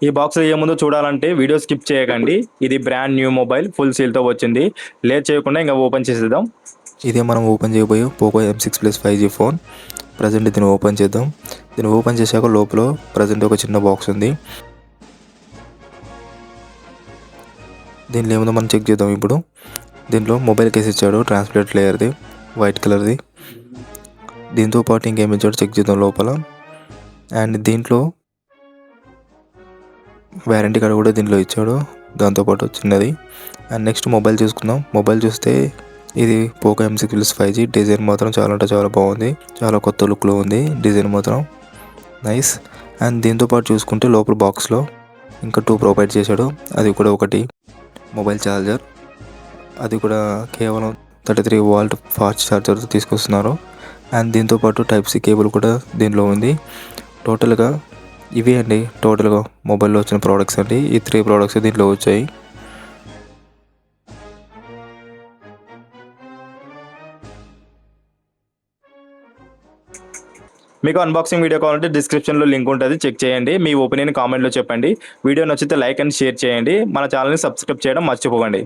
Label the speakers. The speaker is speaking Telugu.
Speaker 1: ఈ బాక్స్ ఏ ముందు చూడాలంటే వీడియో స్కిప్ చేయకండి. ఇది బ్రాండ్ న్యూ మొబైల్ ఫుల్ సీల్తో వచ్చింది. లేట్ చేయకుండా ఇంకా ఓపెన్ చేసేద్దాం.
Speaker 2: ఇదే మనం ఓపెన్ చేయబోయే Poco M6 Plus 5G phone. Present దీన్ని ఓపెన్ చేద్దాం. దీన్ని ఓపెన్ చేశాక లోపల ప్రజెంట్ ఒక చిన్న బాక్స్ ఉంది. దీనిలో ఏముందో మనం చెక్ చేద్దాం. ఇప్పుడు దీంట్లో మొబైల్ కేస్ ఇచ్చాడు, ట్రాన్స్పరెంట్ లేయర్ది, వైట్ కలర్ది. దీంతో పాటు ఇంకేమి ఇచ్చాడు చెక్ చేద్దాం లోపల. అండ్ దీంట్లో వారంటీ కార్డు కూడా దీంట్లో ఇచ్చాడు, దాంతోపాటు చిన్నది. అండ్ నెక్స్ట్ మొబైల్ చూసుకుందాం. మొబైల్ చూస్తే ఇది Poco M6 Plus 5G. Design మాత్రం చాలా అంటే చాలా బాగుంది, చాలా కొత్త లుక్లో ఉంది డిజైన్ మాత్రం నైస్. అండ్ దీంతోపాటు చూసుకుంటే లోపల బాక్స్లో ఇంకా 2 ప్రొవైడ్ చేశాడు. అది కూడా ఒకటి మొబైల్ ఛార్జర్, అది కూడా కేవలం 33V ఫాస్ట్ ఛార్జర్తో తీసుకొస్తున్నారు. అండ్ దీంతోపాటు Type-C కేబుల్ కూడా దీనిలో ఉంది. టోటల్గా ఇవి అండి టోటల్గా మొబైల్లో వచ్చిన ప్రోడక్ట్స్ అండి. ఈ 3 ప్రోడక్ట్స్ దీంట్లో వచ్చాయి.
Speaker 1: మీకు అన్బాక్సింగ్ వీడియో కావాలంటే డిస్క్రిప్షన్లో లింక్ ఉంటుంది, చెక్ చేయండి. మీ ఒపీనియన్ కామెంట్లో చెప్పండి. వీడియో నచ్చితే లైక్ అండ్ షేర్ చేయండి. మన ఛానల్ని సబ్స్క్రైబ్ చేయడం మర్చిపోకండి.